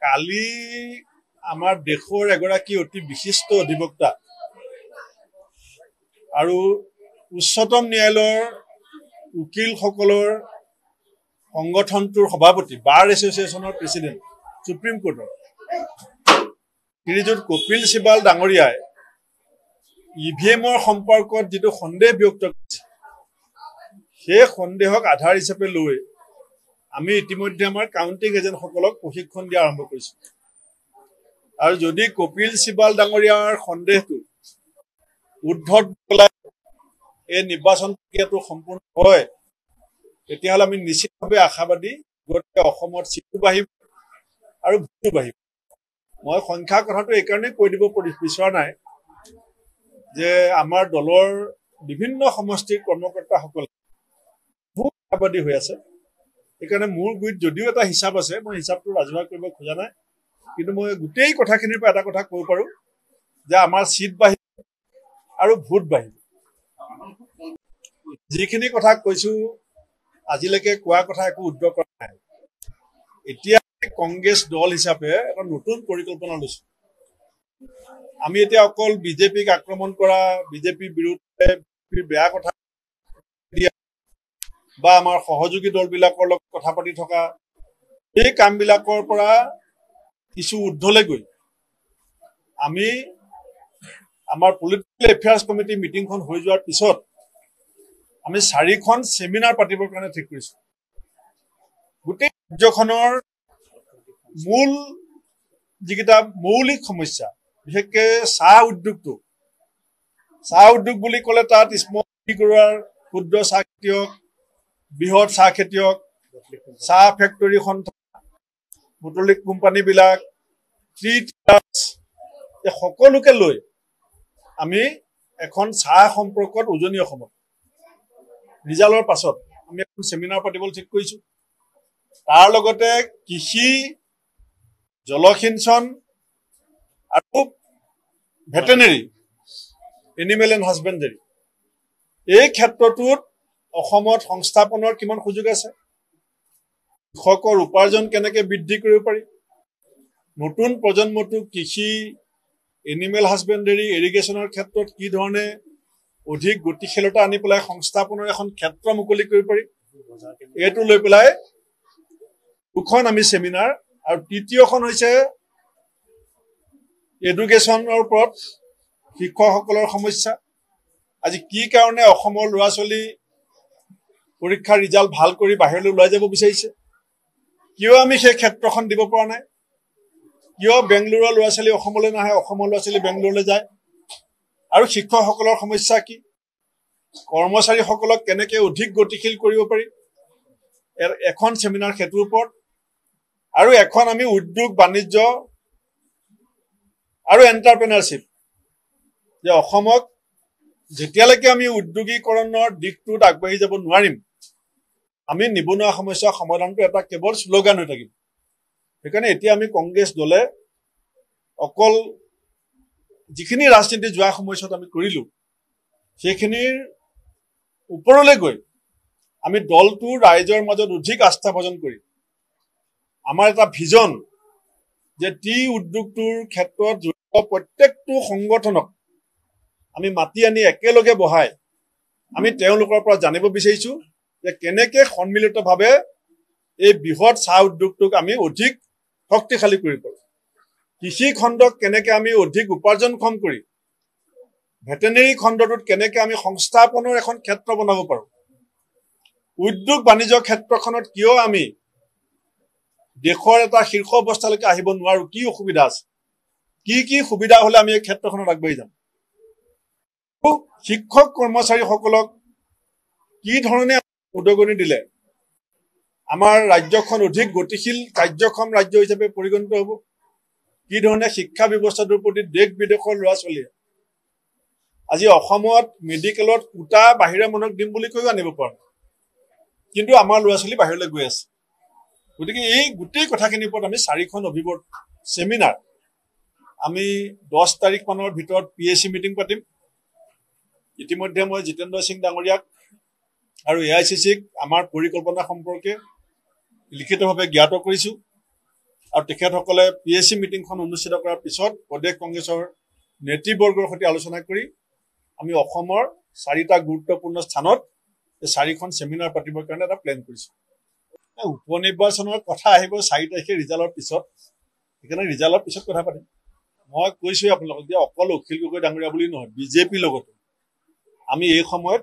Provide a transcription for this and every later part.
কালি আমাৰ দেশৰ এগৰাকী অতি বিশিষ্ট অধিবক্তা আৰু উচ্চতম ন্যায়ালয়ৰ উকিলসকলৰ সংগঠনটোৰ সভাপতি বাৰ এছ'চিয়েশ্যনৰ প্ৰেচিডেণ্ট সুপ্ৰিম কোৰ্টৰ শ্ৰীযুত কপিল চিবাল ডাঙৰীয়াই ইভিএমৰ সম্পৰ্কত যিটো সন্দেহ ব্যক্ত কৰিছে সেই সন্দেহক আধাৰ হিচাপে লৈ আমি ইতিমধ্যে আমাৰ কাউণ্টিং এজেণ্টসকলক প্ৰশিক্ষণ দিয়া আৰম্ভ কৰিছোঁ আৰু যদি কপিল চিবাল ডাঙৰীয়াৰ সন্দেহটো উদ্ধত পেলাই এই নিৰ্বাচন প্ৰক্ৰিয়াটো সম্পূৰ্ণ হয় তেতিয়াহ'লে আমি নিশ্চিতভাৱে আশাবাদী গতিকে অসমত চিটো বাঢ়িব আৰু ভোটো বাঢ়িব। মই সংখ্যাৰ কথাটো এইকাৰণেই কৈ দিব বিচৰা নাই যে আমাৰ দলৰ বিভিন্ন সমষ্টিৰ কৰ্মকৰ্তাসকলে বহুত আশাবাদী হৈ আছে। সেইকাৰণে মোৰ গুৰিত যদিও এটা হিচাপ আছে মই হিচাপটো ৰাজহুৱা কৰিব খোজা নাই, কিন্তু মই গোটেই কথাখিনিৰ পৰা এটা কথা ক'ব পাৰোঁ যে আমাৰ চিট বাঢ়িব আৰু ভোট বাঢ়িব। যিখিনি কথা কৈছোঁ আজিলৈকে কোৱা কথা একো উদ্যোগ কৰা নাই। এতিয়া কংগ্ৰেছ দল হিচাপে এটা নতুন পৰিকল্পনা লৈছোঁ। আমি এতিয়া অকল বিজেপিক আক্ৰমণ কৰা, বিজেপিৰ বিৰুদ্ধে বেয়া কথা দিয়া বা আমাৰ সহযোগী দলবিলাকৰ লগত কথা পাতি থকা এই কামবিলাকৰ পৰা কিছু ঊৰ্ধলৈ গৈ আমি আমাৰ পলিটিকেল এফেয়াৰ্ছ কমিটি মিটিংখন হৈ যোৱাৰ পিছত আমি 4খন ছেমিনাৰ পাতিবৰ কাৰণে ঠিক কৰিছোঁ। গোটেই ৰাজ্যখনৰ মূল যিকেইটা মৌলিক সমস্যা, বিশেষকৈ চাহ উদ্যোগ বুলি ক'লে তাত স্মল হোল্ডাৰ, ক্ষুদ্ৰ চাহ খেতিয়ক, বৃহৎ চাহ খেতিয়ক, চাহ ফেক্টৰী সন্থা, বুটলিক কোম্পানীবিলাক, টি ট্ৰেডাৰ্ছ, এই সকলোকে লৈ আমি এখন চাহ সম্পৰ্কত উজনি অসমত ৰিজাল্টৰ পাছত আমি এখন ছেমিনাৰ পাতিবলৈ ঠিক কৰিছোঁ। তাৰ লগতে কৃষি, জলসিঞ্চন আৰু ভেটেনেৰী, এনিমেল এণ্ড হাজবেণ্ডেৰী, এই ক্ষেত্ৰটোত অসমত সংস্থাপনৰ কিমান সুযোগ আছে, কৃষকৰ উপাৰ্জন কেনেকৈ বৃদ্ধি কৰিব পাৰি, নতুন প্ৰজন্মটো কৃষি, এনিমেল হাজবেণ্ডেৰী, ইৰিগেশ্যনৰ ক্ষেত্ৰত কি ধৰণে অধিক গতিশীলতা আনি পেলাই সংস্থাপনৰ এখন ক্ষেত্ৰ মুকলি কৰিব পাৰি, এইটো লৈ পেলাই 2খন আমি ছেমিনাৰ আৰু 3য়খন হৈছে এডুকেশ্যনৰ ওপৰত শিক্ষকসকলৰ সমস্যা। আজি কি কাৰণে অসমৰ ল'ৰা ছোৱালী পৰীক্ষাৰ ৰিজাল্ট ভাল কৰি বাহিৰলৈ ওলাই যাব বিচাৰিছে, কিয় আমি সেই ক্ষেত্ৰখন দিব পৰা নাই, কিয় বেংগলোৰৰ ল'ৰা ছোৱালী অসমলৈ নাহে, অসমৰ ল'ৰা ছোৱালী বেংগলোৰলৈ যায়, আৰু শিক্ষকসকলৰ সমস্যা কি, কৰ্মচাৰীসকলক কেনেকৈ অধিক গতিশীল কৰিব পাৰি, এখন ছেমিনাৰ সেইটোৰ ওপৰত, আৰু এখন আমি উদ্যোগ বাণিজ্য আৰু এণ্টাৰপ্ৰেনাৰশ্বিপ, যে অসমক যেতিয়ালৈকে আমি উদ্যোগীকৰণৰ দিশটোত আগবাঢ়ি যাব নোৱাৰিম আমি নিবনুৱা সমস্যাৰ সমাধানটো এটা কেৱল শ্লোগান হৈ থাকিব। সেইকাৰণে এতিয়া আমি কংগ্ৰেছ দলে অকল যিখিনি ৰাজনীতি যোৱা সময়ছোৱাত আমি কৰিলোঁ সেইখিনিৰ ওপৰলৈ গৈ আমি দলটোৰ ৰাইজৰ মাজত অধিক আস্থা ভজন কৰি আমাৰ এটা ভিজন যে টি উদ্যোগটোৰ ক্ষেত্ৰত জড়িত প্ৰত্যেকটো সংগঠনক আমি মাতি আনি একেলগে বহাই আমি তেওঁলোকৰ পৰা জানিব বিচাৰিছোঁ যে কেনেকৈ সন্মিলিতভাৱে এই বৃহৎ চাহ উদ্যোগটোক আমি অধিক শক্তিশালী কৰিব পাৰোঁ, কৃষি খণ্ডক কেনেকৈ আমি অধিক উপাৰ্জনক্ষম কৰি ভেটেনেৰী খণ্ডটোত কেনেকৈ আমি সংস্থাপনৰ এখন ক্ষেত্ৰ বনাব পাৰোঁ, উদ্যোগ বাণিজ্য ক্ষেত্ৰখনত কিয় আমি দেশৰ এটা শীৰ্ষ অৱস্থালৈকে আহিব নোৱাৰোঁ, কি অসুবিধা আছে, কি সুবিধা হ'লে আমি এই ক্ষেত্ৰখনত আগবাঢ়ি যাম, শিক্ষক কৰ্মচাৰীসকলক কি ধৰণে উদগনি দিলে আমাৰ ৰাজ্যখন অধিক গতিশীল কাৰ্যক্ষম ৰাজ্য হিচাপে পৰিগণিত হ'ব, কি ধৰণে শিক্ষা ব্যৱস্থাটোৰ প্ৰতি দেশ বিদেশৰ ল'ৰা ছোৱালীয়ে আজি অসমত মেডিকেলত কোটা বাহিৰা মানুহক দিম বুলি কৈও আনিব পৰা নাই, কিন্তু আমাৰ ল'ৰা ছোৱালী বাহিৰলৈ গৈ আছে। গতিকে এই গোটেই কথাখিনিৰ ওপৰত আমি 4খন ছেমিনাৰ আমি 10 তাৰিখ মানৰ ভিতৰত PAC মিটিং পাতিম। ইতিমধ্যে মই জিতেন্দ্ৰ সিং ডাঙৰীয়াক আৰু AICCক আমাৰ পৰিকল্পনা সম্পৰ্কে লিখিতভাৱে জ্ঞাত কৰিছোঁ। আৰু তেখেতসকলে PSC মিটিংখন অনুষ্ঠিত কৰাৰ পিছত প্ৰদেশ কংগ্ৰেছৰ নেতৃবৰ্গৰ সৈতে আলোচনা কৰি আমি অসমৰ 4টা গুৰুত্বপূৰ্ণ স্থানত এই 4খন সেমিনাৰ পাতিবৰ কাৰণে এটা প্লেন কৰিছোঁ। উপ নিৰ্বাচনৰ কথা আহিব 4 তাৰিখে ৰিজাল্টৰ পিছত, সেইকাৰণে ৰিজাল্টৰ পিছত কথা পাতিম। মই কৈছোঁ আপোনালোকক যে অকল অখিল গগৈ ডাঙৰীয়া বুলি নহয়, বিজেপিৰ লগতো আমি এই সময়ত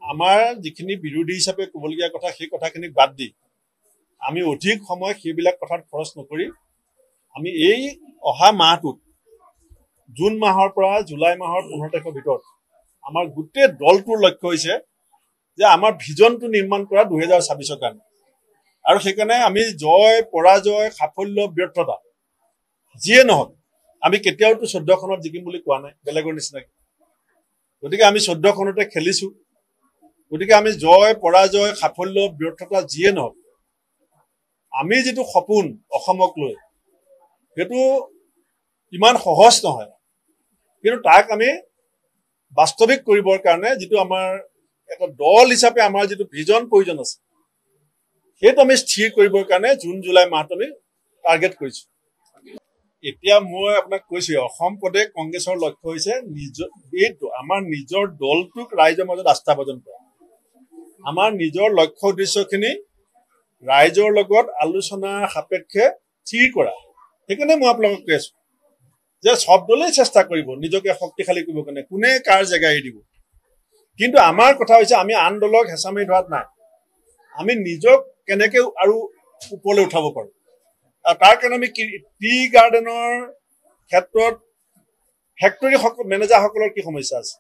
আমাৰ যিখিনি বিৰোধী হিচাপে ক'বলগীয়া কথা সেই কথাখিনিক বাদ দি আমি অধিক সময় সেইবিলাক কথাত খৰচ নকৰি আমি এই অহা মাহটোত জুন মাহৰ পৰা জুলাই মাহৰ 15 তাৰিখৰ ভিতৰত আমাৰ গোটেই দলটোৰ লক্ষ্য হৈছে যে আমাৰ ভিজনটো নিৰ্মাণ কৰা 2026ৰ কাৰণে। আৰু সেইকাৰণে আমি জয় পৰাজয় সাফল্য ব্যৰ্থতা যিয়ে নহওক আমি কেতিয়াওতো 14খনত জিকিম বুলি কোৱা নাই বেলেগৰ নিচিনাকৈ। গতিকে আমি 14খনতে খেলিছোঁ। গতিকে আমি জয় পৰাজয় সাফল্য ব্যৰ্থতা যিয়ে নহওক আমি যিটো সপোন অসমক লৈ সেইটো ইমান সহজ নহয়, কিন্তু তাক আমি বাস্তৱিক কৰিবৰ কাৰণে যিটো আমাৰ এটা দল হিচাপে আমাৰ যিটো ভিজন প্ৰয়োজন আছে সেইটো আমি স্থিৰ কৰিবৰ কাৰণে জুন জুলাই মাহটো আমি টাৰ্গেট কৰিছোঁ। এতিয়া মই আপোনাক কৈছোঁ অসম প্ৰদেশ কংগ্ৰেছৰ লক্ষ্য হৈছে আমাৰ নিজৰ দলটোক ৰাইজৰ মাজত আস্থাভাজন কৰা, আমাৰ নিজৰ লক্ষ্য উদ্দেশ্যখিনি ৰাইজৰ লগত আলোচনা সাপেক্ষে স্থিৰ কৰা। সেইকাৰণে মই আপোনালোকক কৈ আছোঁ যে সব দলেই চেষ্টা কৰিব নিজকে শক্তিশালী কৰিবৰ কাৰণে, কোনে কাৰ জেগা এৰি দিব। কিন্তু আমাৰ কথা হৈছে আমি আন দলক হেঁচা মাৰি ধৰাত নাই, আমি নিজক কেনেকৈ আৰু ওপৰলৈ উঠাব পাৰোঁ। আৰু তাৰ কাৰণে আমি টি গাৰ্ডেনৰ ক্ষেত্ৰত ফেক্টৰী মেনেজাৰসকলৰ কি সমস্যা আছে,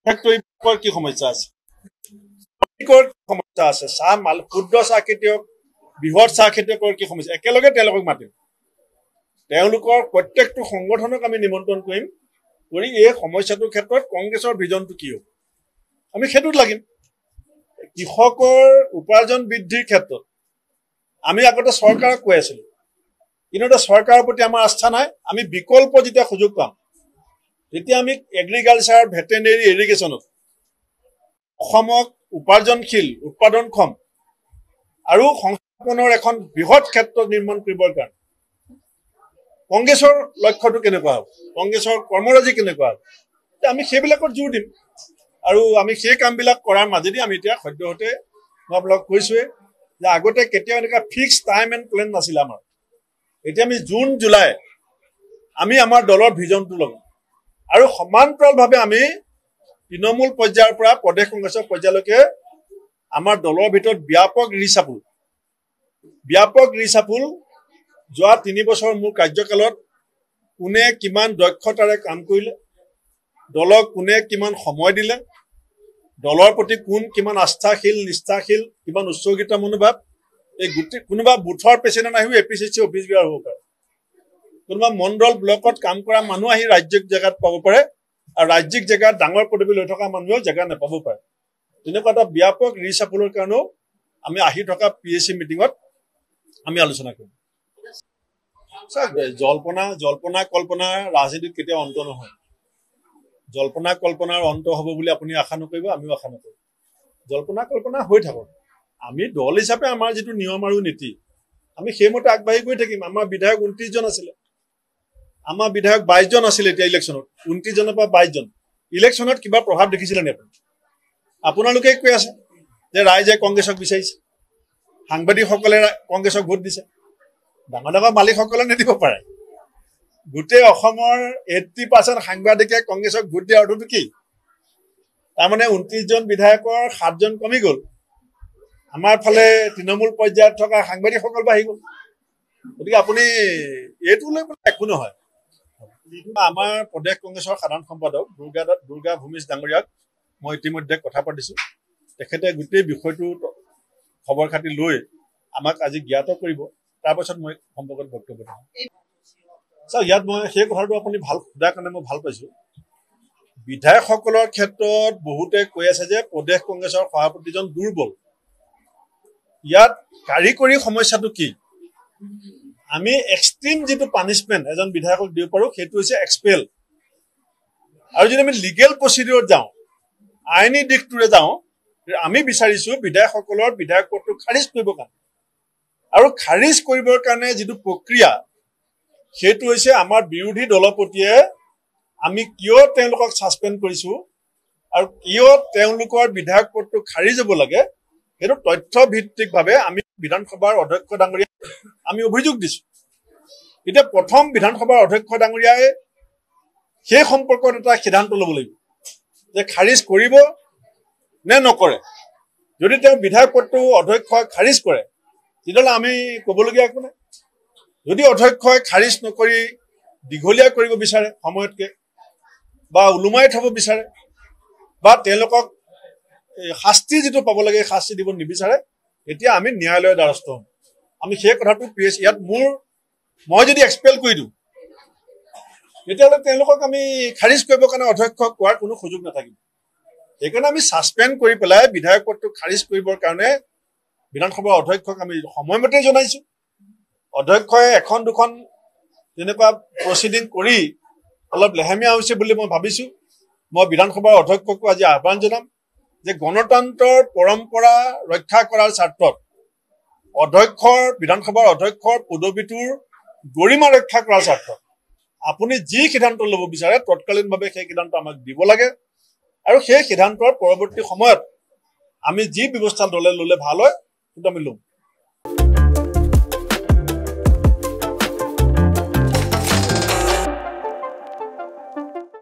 ফেক্টৰীৰ কি সমস্যা আছে, সমস্যা আছে, ক্ষুদ্ৰ চাহ খেতিয়ক বৃহৎ চাহ খেতিয়কৰ কি সমস্যা, একেলগে তেওঁলোকক মাতিম। তেওঁলোকৰ প্ৰত্যেকটো সংগঠনক আমি নিমন্ত্ৰণ কৰিম কৰি এই সমস্যাটোৰ ক্ষেত্ৰত কংগ্ৰেছৰ ভিজনটো কি হ'ব আমি সেইটোত লাগিম। কৃষকৰ উপাৰ্জন বৃদ্ধিৰ ক্ষেত্ৰত আমি আগতে চৰকাৰক কৈ আছিলোঁ, কিন্তু এতিয়া চৰকাৰৰ প্ৰতি আমাৰ আস্থা নাই। আমি বিকল্প যেতিয়া সুযোগ পাম তেতিয়া আমি এগ্ৰিকালচাৰ ভেটেনেৰী ইৰিগেশ্যনত অসমক উপাৰ্জনশীল উৎপাদনক্ষম আৰু সংস্থাপনৰ এখন বৃহৎ ক্ষেত্ৰ নিৰ্মাণ কৰিবৰ কাৰণে কংগ্ৰেছৰ লক্ষ্যটো কেনেকুৱা হ'ব, কংগ্ৰেছৰ কৰ্মৰাজি কেনেকুৱা হ'ব, আমি সেইবিলাকত জোৰ দিম। আৰু আমি সেই কামবিলাক কৰাৰ মাজেদি আমি এতিয়া সদ্যহতে মই আপোনালোকক কৈছোঁৱে যে আগতে কেতিয়াও এনেকুৱা ফিক্স টাইম এণ্ড প্লেন নাছিলে আমাৰ। এতিয়া আমি জুন জুলাই আমি আমাৰ দলৰ ভিজনটো ল'ম আৰু সমান্তৰালভাৱে আমি তৃণমূল পৰ্যায়ৰ পৰা প্ৰদেশ কংগ্ৰেছৰ পৰ্যায়লৈকে আমাৰ দলৰ ভিতৰত ব্যাপক ৰিচাপুল যোৱা 3 বছৰ মোৰ কাৰ্যকালত কোনে কিমান দক্ষতাৰে কাম কৰিলে, দলক কোনে কিমান সময় দিলে, দলৰ প্ৰতি কোন কিমান আস্থাশীল নিষ্ঠাশীল কিমান উৎসৰ্গিত মনোভাৱ, এই গোটেই কোনোবা বুথৰ প্ৰেচিডেণ্ট আহিও APCC অফিচ বিহাৰ হ'ব পাৰে, কোনোবা মণ্ডল ব্লকত কাম কৰা মানুহ আহি ৰাজ্যিক জেগাত পাব পাৰে আৰু ৰাজ্যিক জেগাত ডাঙৰ পদবী লৈ থকা মানুহেও জেগা নাপাব পাৰে। তেনেকুৱা এটা ব্যাপক ৰিচাপুলৰ কাৰণেও আমি আহি থকা PSC মিটিঙত আমি আলোচনা কৰিম। জল্পনা কল্পনা ৰাজনীতিত কেতিয়াও অন্ত নহয়। জল্পনা কল্পনাৰ অন্ত হ'ব বুলি আপুনি আশা নকৰিব, আমিও আশা নকৰোঁ। জল্পনা কল্পনা হৈ থাকক, আমি দল হিচাপে আমাৰ যিটো নিয়ম আৰু নীতি আমি সেইমতে আগবাঢ়ি গৈ থাকিম। আমাৰ বিধায়ক 29 জন আছিলে, আমাৰ বিধায়ক 22 জন আছিলে। এতিয়া ইলেকশ্যনত 29 জনৰ পৰা 22 জন। ইলেকশ্যনত কিবা প্ৰভাৱ দেখিছিলে নে আপুনি? আপোনালোকে কৈ আছে যে ৰাইজে কংগ্ৰেছক বিচাৰিছে, সাংবাদিকসকলে কংগ্ৰেছক ভোট দিছে, ডাঙৰ ডাঙৰ মালিকসকলে নিদিব পাৰে। গোটেই অসমৰ 80% সাংবাদিকে কংগ্ৰেছক ভোট দিয়াৰ অৰ্থটো কি? তাৰমানে 29 জন বিধায়কৰ 7 জন কমি গ'ল। আমাৰ ফালে তৃণমূল পৰ্যায়ত থকা সাংবাদিকসকল বাঢ়ি গ'ল। গতিকে আপুনি এইটো লৈ একো নহয়। আমাৰ প্ৰদেশ কংগ্ৰেছৰ সাধাৰণ সম্পাদক দুৰ্গা ভূমিজ ডাঙৰীয়াক মই ইতিমধ্যে কথা পাতিছোঁ। তেখেতে গোটেই বিষয়টো খবৰ খাতি লৈ আমাক আজি জ্ঞাত কৰিব, তাৰপাছত মই সম্পৰ্কত বক্তব্য দিম। চাওক, ইয়াত মই সেই কথাটো আপুনি ভাল সোধাৰ কাৰণে মই ভাল পাইছোঁ। বিধায়কসকলৰ ক্ষেত্ৰত বহুতে কৈ আছে যে প্ৰদেশ কংগ্ৰেছৰ সভাপতিজন দুৰ্বল। ইয়াত কাৰিকৰী সমস্যাটো কি? আমি এক্সট্ৰিম যিটো পানিছমেণ্ট এজন বিধায়কক দিব পাৰোঁ সেইটো হৈছে এক্সপেল। আৰু যদি আমি লিগেল প্ৰচিডিউৰত যাওঁ, আইনী দিশটোৰে যাওঁ, আমি বিচাৰিছোঁ বিধায়কসকলৰ বিধায়ক পদটো খাৰিজ কৰিবৰ কাৰণে আৰু খাৰিজ কৰিবৰ কাৰণে যিটো প্ৰক্ৰিয়া সেইটো হৈছে আমাৰ বিৰোধী দলপতিয়ে আমি কিয় তেওঁলোকক ছাছপেণ্ড কৰিছো আৰু কিয় তেওঁলোকৰ বিধায়ক পদটো খাৰিজ হ'ব লাগে সেইটো তথ্য ভিত্তিকভাৱে আমি বিধানসভাৰ অধ্যক্ষ ডাঙৰীয়াক আমি অভিযোগ দিছো। এতিয়া প্ৰথম বিধানসভাৰ অধ্যক্ষ ডাঙৰীয়াই সেই সম্পৰ্কত এটা সিদ্ধান্ত ল'ব লাগিব যে খাৰিজ কৰিব নে নকৰে। যদি তেওঁ বিধায়ক পদটো অধ্যক্ষই খাৰিজ কৰে তেতিয়াহ'লে আমি ক'বলগীয়া একো নাই। যদি অধ্যক্ষই খাৰিজ নকৰি দীঘলীয়া কৰিব বিচাৰে সময়তকৈ বা ওলোমাই থ'ব বিচাৰে বা তেওঁলোকক শাস্তি যিটো পাব লাগে শাস্তি দিব নিবিচাৰে তেতিয়া আমি ন্যায়ালয়ৰ দ্বাৰস্থ হ'ম। আমি সেই কথাটো ইয়াত মই যদি এক্সপেল কৰি দিওঁ তেতিয়াহ'লে তেওঁলোকক আমি খাৰিজ কৰিবৰ কাৰণে অধ্যক্ষক কোৱাৰ কোনো সুযোগ নাথাকিব। সেইকাৰণে আমি ছাছপেণ্ড কৰি পেলাই বিধায়ক পদটো খাৰিজ কৰিবৰ কাৰণে বিধানসভাৰ অধ্যক্ষক আমি সময়মতে জনাইছো। অধ্যক্ষই এখন দুখন তেনেকুৱা প্ৰচিডিং কৰি অলপ লেহেমীয়া হৈছে বুলি মই ভাবিছো। মই বিধানসভাৰ অধ্যক্ষকো আজি আহ্বান জনাম যে গণতন্ত্ৰৰ পৰম্পৰা ৰক্ষা কৰাৰ স্বাৰ্থত বিধানসভাৰ অধ্যক্ষৰ পদবীটোৰ গৰিমা ৰক্ষা কৰাৰ স্বাৰ্থত আপুনি যি সিদ্ধান্ত ল'ব বিচাৰে তৎকালীনভাৱে সেই সিদ্ধান্ত আমাক দিব লাগে আৰু সেই সিদ্ধান্তৰ পৰৱৰ্তী সময়ত আমি যি ব্যৱস্থা ল'লে ভাল হয় কিন্তু আমি ল'ম।